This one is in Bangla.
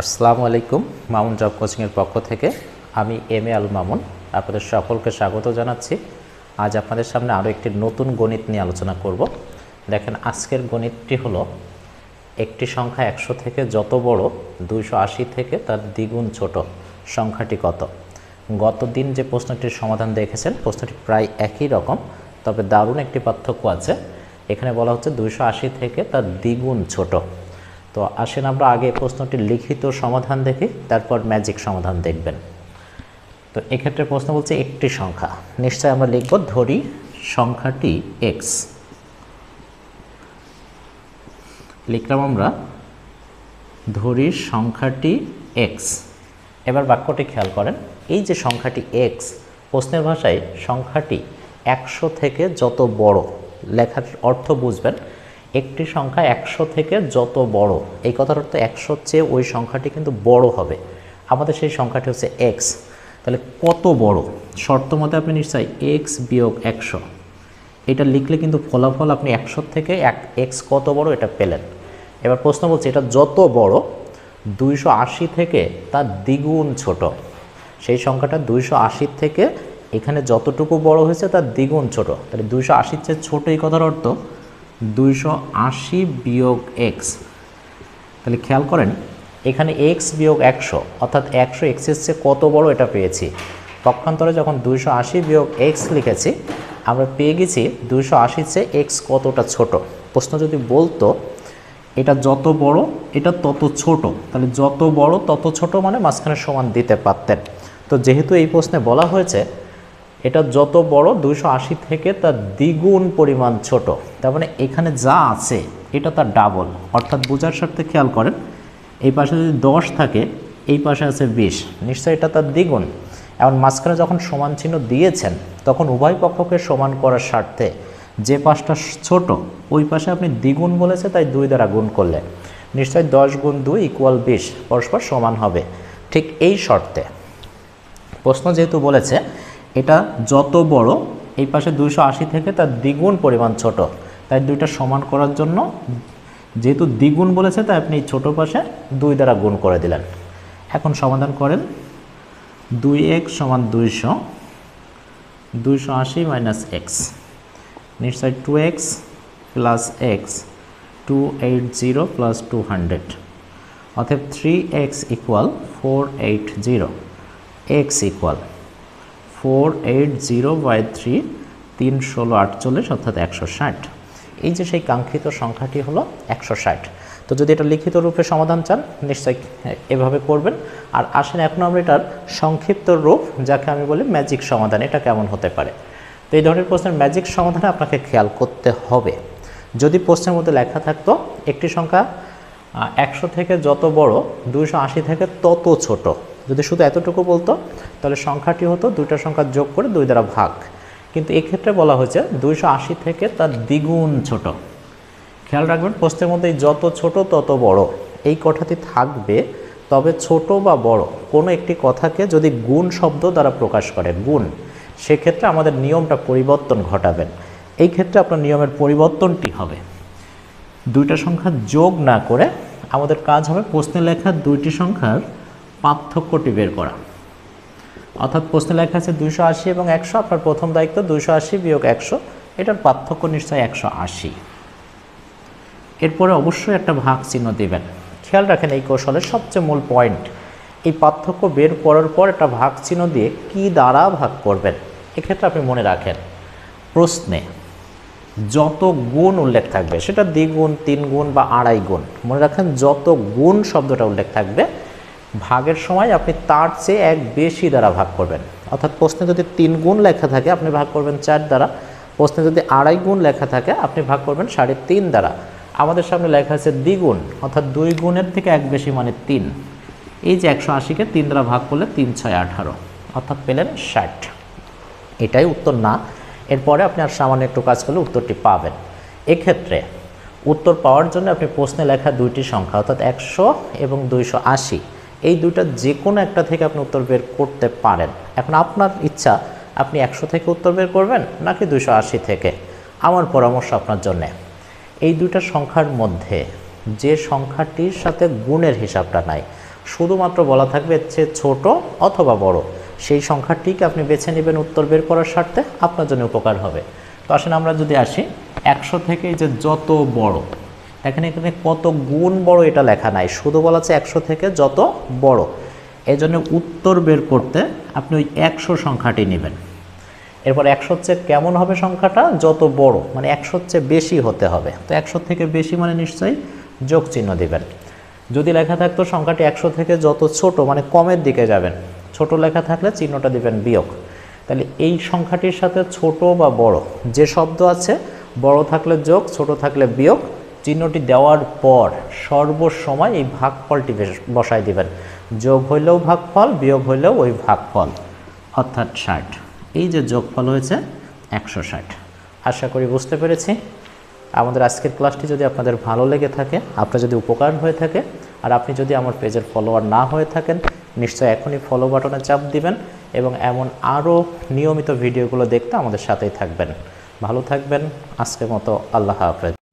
আসসালামু আলাইকুম। মামুন জব কোচিংয়ের পক্ষ থেকে আমি এম এ আল মামুন আপনাদের সকলকে স্বাগত জানাচ্ছি। আজ আপনাদের সামনে আরও একটি নতুন গণিত নিয়ে আলোচনা করব। দেখেন, আজকের গণিতটি হলো একটি সংখ্যা 100 থেকে যত বড় 280 থেকে তার দ্বিগুণ ছোট সংখ্যাটি কত। গত দিন যে প্রশ্নটির সমাধান দেখেছেন প্রশ্নটি প্রায় একই রকম, তবে দারুণ একটি পার্থক্য আছে। এখানে বলা হচ্ছে 280 থেকে তার দ্বিগুণ ছোট। তো আসেন আমরা আগে প্রশ্নটির লিখিত সমাধান দেখি, তারপর ম্যাজিক সমাধান দেখবেন। তো এক্ষেত্রে প্রশ্ন বলছে একটি সংখ্যা, নিশ্চয় আমরা লিখব ধরি সংখ্যাটি এক্স। লিখলাম আমরা ধরি সংখ্যাটি এক্স। এবার বাক্যটি খেয়াল করেন, এই যে সংখ্যাটি এক্স, প্রশ্নের ভাষায় সংখ্যাটি 100 থেকে যত বড়, লেখার অর্থ বুঝবেন। একটি সংখ্যা 100 থেকে যত বড়, এই কথার অর্থ 100-র চেয়ে ওই সংখ্যাটি কিন্তু বড় হবে। আমাদের সেই সংখ্যাটি হচ্ছে এক্স। তাহলে কত বড়, শর্ত মতে আপনি নিশ্চয়ই এক্স বিয়োগ 100 এটা লিখলে কিন্তু ফলাফল আপনি 100 থেকে এক্স কত বড় এটা পেলেন। এবার প্রশ্ন বলছে এটা যত বড় 280 থেকে তার দ্বিগুণ ছোট। সেই সংখ্যাটা 280 থেকে এখানে যতটুকু বড় হয়েছে তার দ্বিগুণ ছোট। তাহলে 280-র চেয়ে ছোট, এই কথার অর্থ 280 বিয়োগ এক্স। তাহলে খেয়াল করেন, এখানে এক্স বিয়োগ 100 অর্থাৎ 100 এক্সের চেয়ে কত বড় এটা পেয়েছি। পক্ষান্তরে যখন 280 বিয়োগ এক্স লিখেছি আমরা পেয়ে গেছি 280-র চেয়ে এক্স কতটা ছোট। প্রশ্ন যদি বলতো এটা যত বড় এটা তত ছোট, তাহলে যত বড় তত ছোট মানে মাঝখানে সমান দিতে পারতেন। তো যেহেতু এই প্রশ্নে বলা হয়েছে এটা যত বড় 280 থেকে তার দ্বিগুণ পরিমাণ ছোট, তার মানে এখানে যা আছে এটা তার ডাবল। অর্থাৎ বোঝার স্বার্থে খেয়াল করেন, এই পাশে যদি 10 থাকে এই পাশে আছে 20, নিশ্চয়ই এটা তার দ্বিগুণ। এখন মাঝখানে যখন সমান চিহ্ন দিয়েছেন তখন উভয় পক্ষকে সমান করার স্বার্থে যে পাশটা ছোট ওই পাশে আপনি দ্বিগুণ বলেছে, তাই 2 দ্বারা গুণ করলে নিশ্চয়ই 10 গুণ 2 ইকুয়াল 20 পরস্পর সমান হবে। ঠিক এই শর্তে প্রশ্ন যেহেতু বলেছে এটা যত বড়, এই পাশে 280 থেকে তার দ্বিগুণ পরিমাণ ছোট, তাই দুইটা সমান করার জন্য যেহেতু দ্বিগুণ বলেছে তাই আপনি এই ছোটো পাশে 2 দ্বারা গুণ করে দিলেন। এখন সমাধান করেন, 2x সমান 200, 280 মাইনাস এক্স, নিশ্চয় 2x প্লাস এক্স 280 প্লাস 200, অতএব 3x equal 480, x equal 480 by 3, 3 16 48 অর্থাৎ 160। এই যে সেই কাঙ্ক্ষিত সংখ্যাটি হলো 160। তো যদি এটা লিখিত রূপে সমাধান চান নিশ্চয়ই এভাবে করবেন। আর আসেন এখন আমরা এটার সংক্ষিপ্ত রূপ, যাকে আমি বলি ম্যাজিক সমাধান, এটা কেমন হতে পারে। তো এই ধরনের প্রশ্নের ম্যাজিক সমাধানে আপনাকে খেয়াল করতে হবে, যদি প্রশ্নের মধ্যে লেখা থাকতো একটি সংখ্যা 100 থেকে যত বড় 280 থেকে তত ছোট, যদি শুধু এতটুকু বলতো তাহলে সংখ্যাটি হতো দুইটা সংখ্যা যোগ করে 2 দ্বারা ভাগ। কিন্তু এক্ষেত্রে বলা হয়েছে 280 থেকে তার দ্বিগুণ ছোট। খেয়াল রাখবেন প্রশ্নের মধ্যে যত ছোট তত বড় এই কথাটি থাকবে, তবে ছোট বা বড় কোনো একটি কথাকে যদি গুণ শব্দ দ্বারা প্রকাশ করে, গুণ, সেক্ষেত্রে আমাদের নিয়মটা পরিবর্তন ঘটাবেন। এই ক্ষেত্রে আপনার নিয়মের পরিবর্তনটি হবে দুইটা সংখ্যা যোগ না করে আমাদের কাজ হবে প্রশ্নে লেখা দুইটি সংখ্যার পার্থক্যটি বের করা। অর্থাৎ প্রশ্নে লেখা আছে 280 এবং 100, আপনার প্রথম দায়িত্ব 280 বিয়োগ 100, এটার পার্থক্য নিশ্চয়ই 180। এরপরে অবশ্যই একটা ভাগ চিহ্ন দিবেন। খেয়াল রাখেন এই কৌশলের সবচেয়ে মূল পয়েন্ট, এই পার্থক্য বের করার পর একটা ভাগ চিহ্ন দিয়ে কি দ্বারা ভাগ করবেন। এক্ষেত্রে আপনি মনে রাখেন প্রশ্নে যত গুণ উল্লেখ থাকবে, সেটা দ্বিগুণ, 3 গুণ বা 2.5 গুণ, মনে রাখেন যত গুণ শব্দটা উল্লেখ থাকবে ভাগের সময় আপনি তার চেয়ে 1 বেশি দ্বারা ভাগ করবেন। অর্থাৎ প্রশ্নে যদি 3 গুণ লেখা থাকে আপনি ভাগ করবেন 4 দ্বারা, প্রশ্নে যদি 2.5 গুণ লেখা থাকে আপনি ভাগ করবেন 3.5 দ্বারা। আমাদের সামনে লেখা আছে দ্বিগুণ, অর্থাৎ 2 গুণের থেকে 1 বেশি মানে 3। এই যে 180-কে 3 দ্বারা ভাগ করলে 3 6 18, অর্থাৎ পেলেন 60। এটাই উত্তর না, এরপরে আপনি আর সামান্য একটু কাজ করলে উত্তরটি পাবেন। এক্ষেত্রে উত্তর পাওয়ার জন্য আপনি প্রশ্নে লেখা দুইটি সংখ্যা অর্থাৎ 100 এবং 280, এই দুইটা যে কোনো একটা থেকে আপনি উত্তর বের করতে পারেন। এখন আপনার ইচ্ছা আপনি 100 থেকে উত্তর বের করবেন নাকি 280 থেকে। আমার পরামর্শ আপনার জন্যে এই দুইটা সংখ্যার মধ্যে যে সংখ্যাটির সাথে গুণের হিসাবটা নাই, শুধুমাত্র বলা থাকবে এর চেয়ে ছোটো অথবা বড়, সেই সংখ্যাটিকে আপনি বেছে নেবেন উত্তর বের করার স্বার্থে, আপনার জন্য উপকার হবে। তো আসেন আমরা যদি আসি 100 থেকে এই যে যত বড়, এখানে কত গুণ বড় এটা লেখা নাই, শুধু বলা আছে 100 থেকে যত বড়। এই জন্য উত্তর বের করতে আপনি ওই 100 সংখ্যাটি নেবেন। এরপর 100 চেয়ে কেমন হবে সংখ্যাটা, যত বড়, মানে 100 চেয়ে বেশি হতে হবে। তো 100 থেকে বেশি মানে নিশ্চয়ই যোগ চিহ্ন দিবেন। যদি লেখা থাকতো সংখ্যাটি 100 থেকে যত ছোট, মানে কমের দিকে যাবেন, ছোট লেখা থাকলে চিহ্নটা দিবেন বিয়োগ। তাহলে এই সংখ্যাটির সাথে ছোট বা বড় যে শব্দ আছে, বড় থাকলে যোগ, ছোট থাকলে বিয়োগ, চিহ্নটি দেওয়ার পর সর্বসময় এই ভাগফলটি বসায় দিবেন। যোগ হইলেও ভাগফল, বিয়োগ হইলেও ওই ভাগফল, অর্থাৎ 60। এই যে যোগফল হয়েছে 160। আশা করি বুঝতে পেরেছি। আমাদের আজকের ক্লাসটি যদি আপনাদের ভালো লেগে থাকে, আপনার যদি উপকার হয়ে থাকে, আর আপনি যদি আমার পেজের ফলোয়ার না হয়ে থাকেন, নিশ্চয়ই এখনই ফলো বাটনে চাপ দিবেন এবং এমন আরও নিয়মিত ভিডিওগুলো দেখতে আমাদের সাথেই থাকবেন। ভালো থাকবেন। আজকের মতো আল্লাহ হাফেজ।